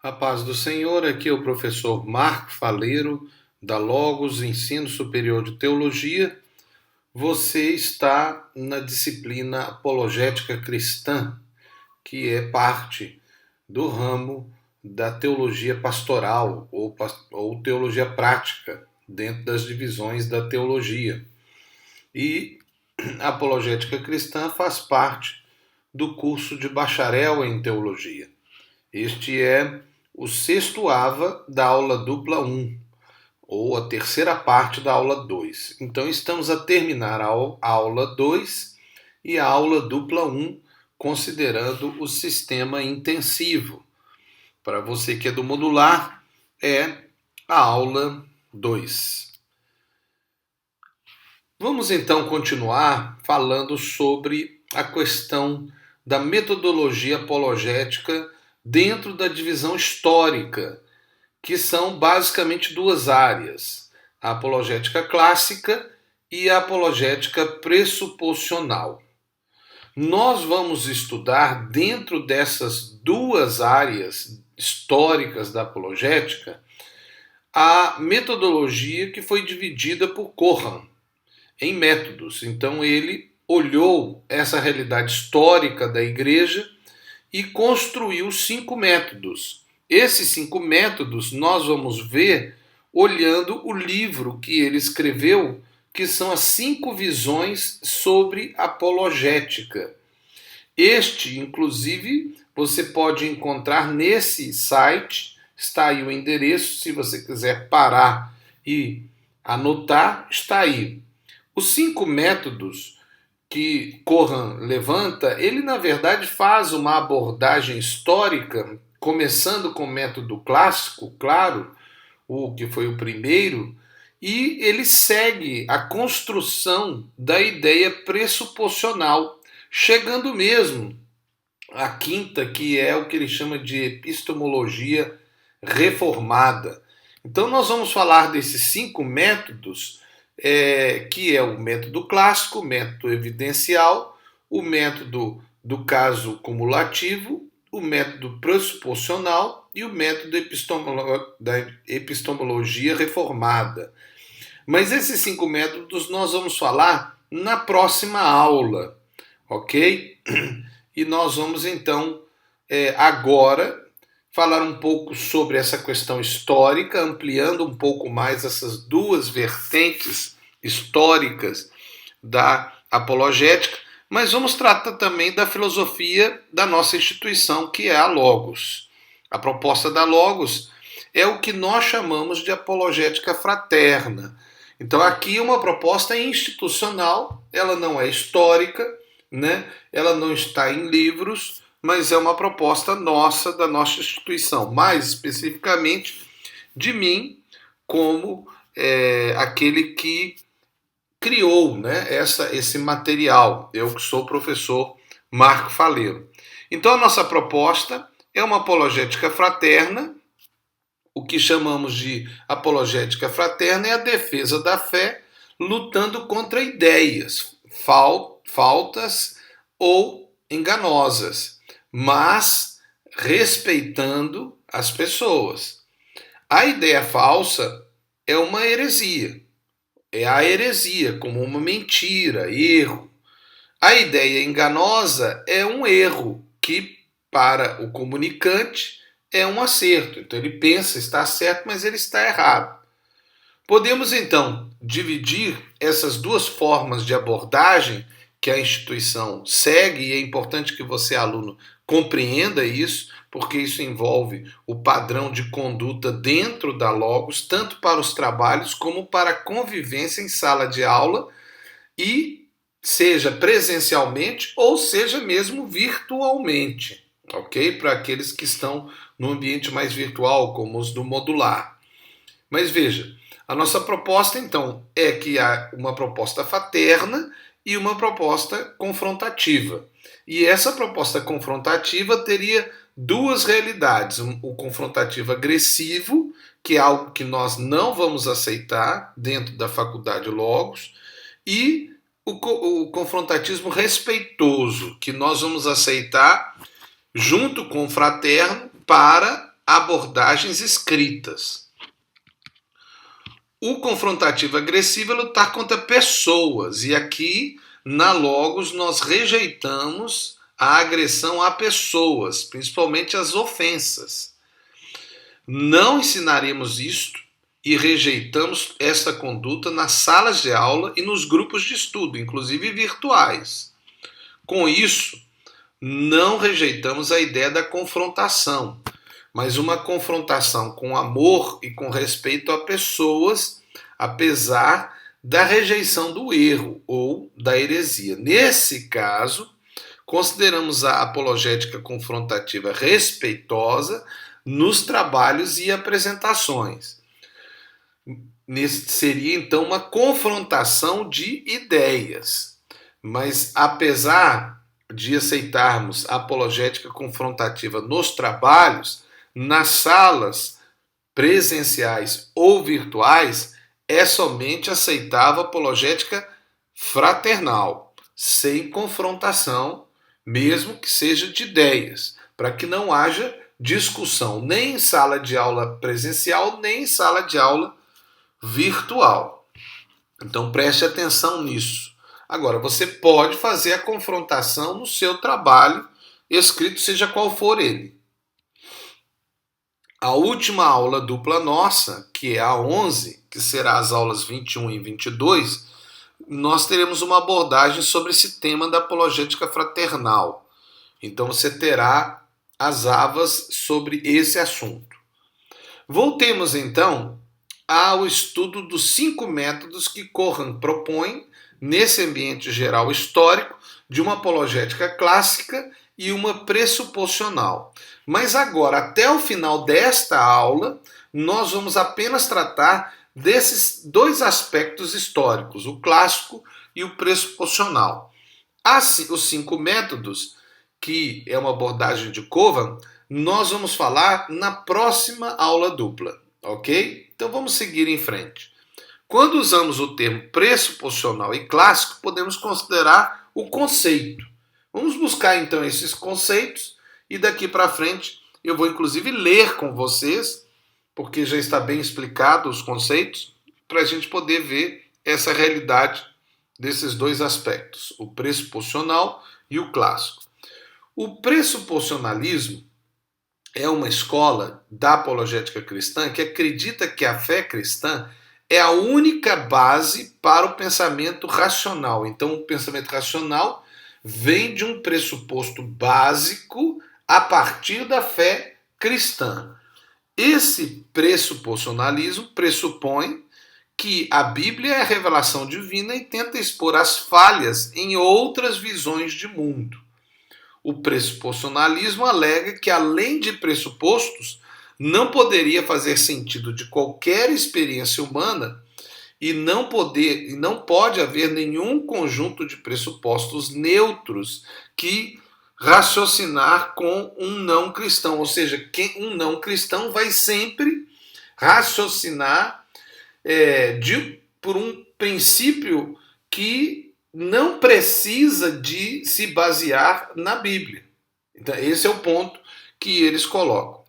A paz do Senhor, aqui é o professor Marco Faleiro, da Logos Ensino Superior de Teologia. Você está na disciplina Apologética Cristã, que é parte do ramo da teologia pastoral ou teologia prática, dentro das divisões da teologia. E a Apologética Cristã faz parte do curso de bacharel em teologia. Este é o sexto AVA da aula dupla 1, ou a terceira parte da aula 2. Então estamos a terminar a aula 2 e a aula dupla 1, considerando o sistema intensivo. Para você que é do modular, é a aula 2. Vamos então continuar falando sobre a questão da metodologia apologética dentro da divisão histórica, que são basicamente duas áreas: a apologética clássica e a apologética pressuposicional. Nós vamos estudar dentro dessas duas áreas históricas da apologética a metodologia que foi dividida por Cohan em métodos. Então ele olhou essa realidade histórica da igreja e construiu 5 métodos. Esses 5 métodos nós vamos ver olhando o livro que ele escreveu, que são as 5 visões sobre apologética. Este, inclusive, você pode encontrar nesse site, está aí o endereço, se você quiser parar e anotar, está aí. Os 5 métodos que Cohan levanta, ele na verdade faz uma abordagem histórica, começando com o método clássico, claro, o que foi o primeiro, e ele segue a construção da ideia pressuposicional, chegando mesmo à quinta, que é o que ele chama de epistemologia reformada. Então nós vamos falar desses 5 métodos, que é o método clássico, o método evidencial, o método do caso cumulativo, o método pressuposicional e o método da epistemologia reformada. Mas esses 5 métodos nós vamos falar na próxima aula, ok? E nós vamos então agora falar um pouco sobre essa questão histórica, ampliando um pouco mais essas duas vertentes históricas da apologética, mas vamos tratar também da filosofia da nossa instituição, que é a Logos. A proposta da Logos é o que nós chamamos de apologética fraterna. Então aqui é uma proposta institucional, ela não é histórica, né? Ela não está em livros, mas é uma proposta nossa, da nossa instituição, mais especificamente de mim, como aquele que criou, né, esse material, eu que sou o professor Marco Faleiro. Então a nossa proposta é uma apologética fraterna. O que chamamos de apologética fraterna é a defesa da fé, lutando contra ideias faltas ou enganosas, mas respeitando as pessoas. A ideia falsa é uma heresia. É a heresia como uma mentira, erro. A ideia enganosa é um erro que, para o comunicante, é um acerto. Então ele pensa está certo, mas ele está errado. Podemos então dividir essas duas formas de abordagem que a instituição segue, e é importante que você, aluno, compreenda isso, porque isso envolve o padrão de conduta dentro da Logos, tanto para os trabalhos como para a convivência em sala de aula, e seja presencialmente ou seja mesmo virtualmente, ok? Para aqueles que estão no ambiente mais virtual, como os do modular. Mas veja, a nossa proposta então é que há uma proposta fraterna e uma proposta confrontativa. E essa proposta confrontativa teria duas realidades: o confrontativo agressivo, que é algo que nós não vamos aceitar dentro da faculdade Logos, e o confrontatismo respeitoso, que nós vamos aceitar junto com o fraterno para abordagens escritas. O confrontativo agressivo é lutar contra pessoas, e aqui na Logos nós rejeitamos a agressão a pessoas, principalmente as ofensas. Não ensinaremos isto e rejeitamos esta conduta nas salas de aula e nos grupos de estudo, inclusive virtuais. Com isso, não rejeitamos a ideia da confrontação, mas uma confrontação com amor e com respeito a pessoas, apesar da rejeição do erro ou da heresia. Nesse caso, consideramos a apologética confrontativa respeitosa nos trabalhos e apresentações. Seria então uma confrontação de ideias. Mas apesar de aceitarmos a apologética confrontativa nos trabalhos, nas salas presenciais ou virtuais, é somente aceitável a apologética fraternal, sem confrontação, mesmo que seja de ideias, para que não haja discussão nem em sala de aula presencial, nem em sala de aula virtual. Então preste atenção nisso. Agora, você pode fazer a confrontação no seu trabalho escrito, seja qual for ele. A última aula dupla nossa, que é a 11, que será as aulas 21 e 22, nós teremos uma abordagem sobre esse tema da apologética fraternal. Então você terá as avas sobre esse assunto. Voltemos então ao estudo dos 5 métodos que Cohan propõe nesse ambiente geral histórico de uma apologética clássica e uma pressuposicional. Mas agora, até o final desta aula, nós vamos apenas tratar desses 2 aspectos históricos, o clássico e o pressuposicional. Os 5 métodos, que é uma abordagem de Cohan, nós vamos falar na próxima aula dupla, ok? Então vamos seguir em frente. Quando usamos o termo pressuposicional e clássico, podemos considerar o conceito. Vamos buscar então esses conceitos e daqui para frente eu vou inclusive ler com vocês, porque já está bem explicado os conceitos, para a gente poder ver essa realidade desses 2 aspectos, o pressuposicional e o clássico. O pressuposicionalismo é uma escola da apologética cristã que acredita que a fé cristã é a única base para o pensamento racional. Então, o pensamento racional vem de um pressuposto básico a partir da fé cristã. Esse pressuposicionalismo pressupõe que a Bíblia é a revelação divina e tenta expor as falhas em outras visões de mundo. O pressuposicionalismo alega que, além de pressupostos, não poderia fazer sentido de qualquer experiência humana e não pode haver nenhum conjunto de pressupostos neutros que raciocinar com um não cristão. Ou seja, um não cristão vai sempre raciocinar por um princípio que não precisa de se basear na Bíblia. Então, esse é o ponto que eles colocam.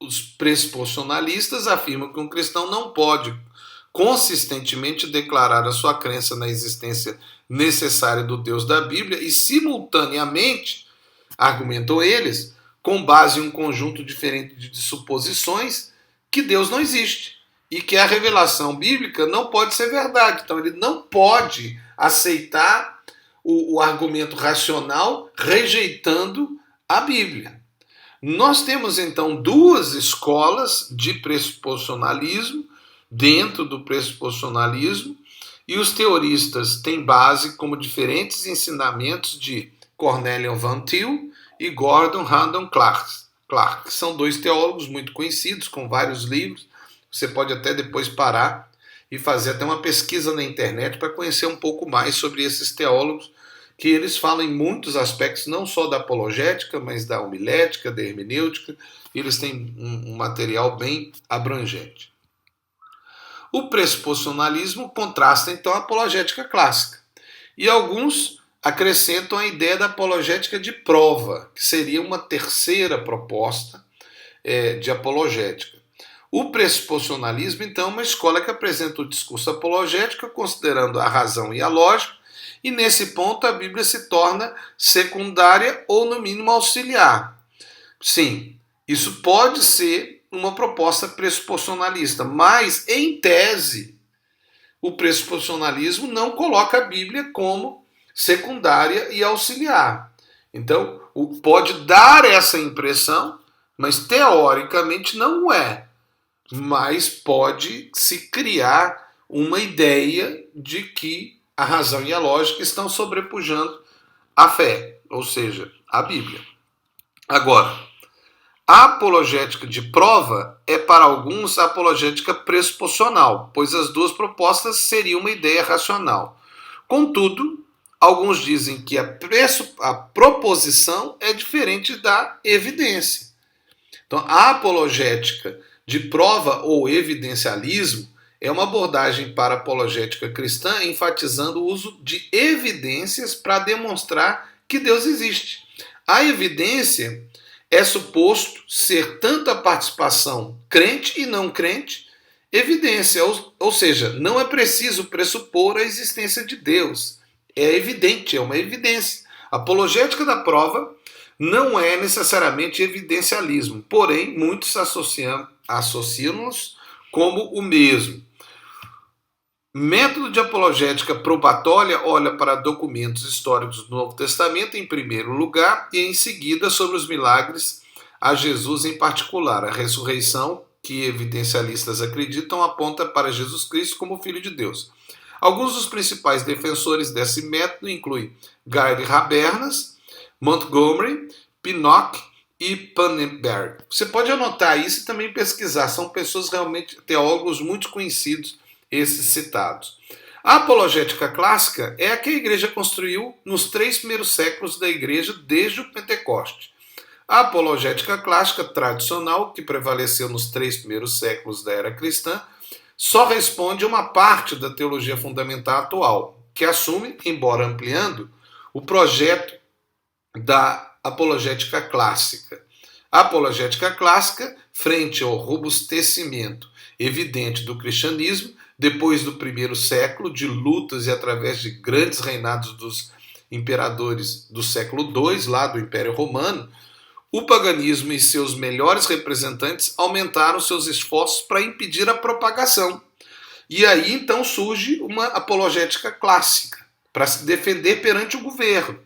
Os pressuposicionalistas afirmam que um cristão não pode consistentemente declarar a sua crença na existência necessária do Deus da Bíblia e, simultaneamente, argumentam eles, com base em um conjunto diferente de suposições, que Deus não existe e que a revelação bíblica não pode ser verdade. Então, ele não pode aceitar o argumento racional rejeitando a Bíblia. Nós temos, então, 2 escolas de pressuposicionalismo dentro do pressuposicionalismo, e os teoristas têm base como diferentes ensinamentos de Cornelius Van Til e Gordon Randall Clark, que são 2 teólogos muito conhecidos, com vários livros. Você pode até depois parar e fazer até uma pesquisa na internet para conhecer um pouco mais sobre esses teólogos, que eles falam em muitos aspectos, não só da apologética, mas da homilética, da hermenêutica. Eles têm um material bem abrangente. O pressuposicionalismo contrasta, então, a apologética clássica. E alguns acrescentam a ideia da apologética de prova, que seria uma terceira proposta de apologética. O pressuposicionalismo, então, é uma escola que apresenta o discurso apologético considerando a razão e a lógica, e nesse ponto a Bíblia se torna secundária ou, no mínimo, auxiliar. Sim, isso pode ser uma proposta pressuposicionalista, mas, em tese, o pressuposicionalismo não coloca a Bíblia como secundária e auxiliar. Então, pode dar essa impressão, mas teoricamente não é. Mas pode se criar uma ideia de que a razão e a lógica estão sobrepujando a fé, ou seja, a Bíblia. Agora, a apologética de prova é para alguns a apologética pressuposicional, pois as duas propostas seriam uma ideia racional. Contudo, alguns dizem que a proposição é diferente da evidência. Então, a apologética de prova ou evidencialismo é uma abordagem para a apologética cristã enfatizando o uso de evidências para demonstrar que Deus existe. A evidência é suposto ser tanto a participação crente e não crente, evidência, ou seja, não é preciso pressupor a existência de Deus. É evidente, é uma evidência. A apologética da prova não é necessariamente evidencialismo, porém, muitos associam-nos como o mesmo. Método de apologética probatória olha para documentos históricos do Novo Testamento em primeiro lugar e em seguida sobre os milagres a Jesus em particular. A ressurreição, que evidencialistas acreditam, aponta para Jesus Cristo como Filho de Deus. Alguns dos principais defensores desse método incluem Gary Habermas, Montgomery, Pinnock e Pannenberg. Você pode anotar isso e também pesquisar. São pessoas realmente, teólogos muito conhecidos, esses citados. A apologética clássica é a que a igreja construiu nos 3 primeiros séculos da igreja desde o Pentecoste. A apologética clássica tradicional, que prevaleceu nos 3 primeiros séculos da era cristã, só responde a uma parte da teologia fundamental atual, que assume, embora ampliando, o projeto da apologética clássica. A apologética clássica, frente ao robustecimento evidente do cristianismo, depois do primeiro século, de lutas e através de grandes reinados dos imperadores do século II, lá do Império Romano, o paganismo e seus melhores representantes aumentaram seus esforços para impedir a propagação. E aí então surge uma apologética clássica, para se defender perante o governo.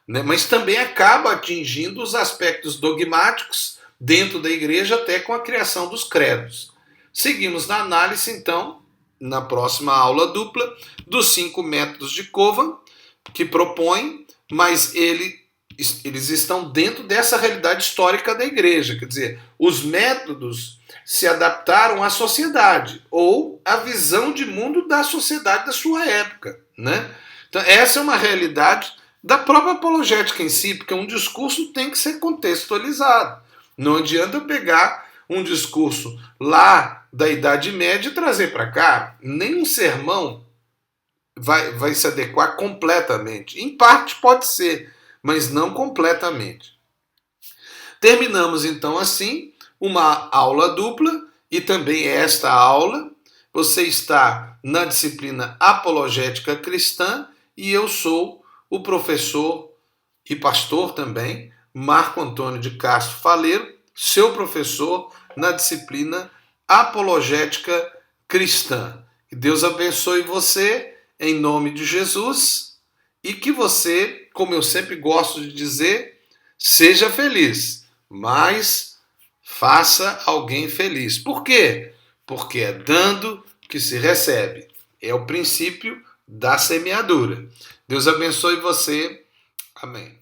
Mas também acaba atingindo os aspectos dogmáticos dentro da igreja até com a criação dos credos. Seguimos na análise, então, na próxima aula dupla, dos 5 métodos de Covan, que propõe, mas eles estão dentro dessa realidade histórica da igreja. Quer dizer, os métodos se adaptaram à sociedade, ou à visão de mundo da sociedade da sua época. Né? Então, essa é uma realidade da própria apologética em si, porque um discurso tem que ser contextualizado. Não adianta eu pegar um discurso lá da Idade Média e trazer para cá. Nenhum sermão vai se adequar completamente. Em parte pode ser, mas não completamente. Terminamos então assim uma aula dupla e também esta aula. Você está na disciplina Apologética Cristã e eu sou o professor e pastor também, Marco Antônio de Castro Faleiro, seu professor na disciplina Apologética Cristã. Que Deus abençoe você, em nome de Jesus, e que você, como eu sempre gosto de dizer, seja feliz, mas faça alguém feliz. Por quê? Porque é dando que se recebe. É o princípio da semeadura. Deus abençoe você. Amém.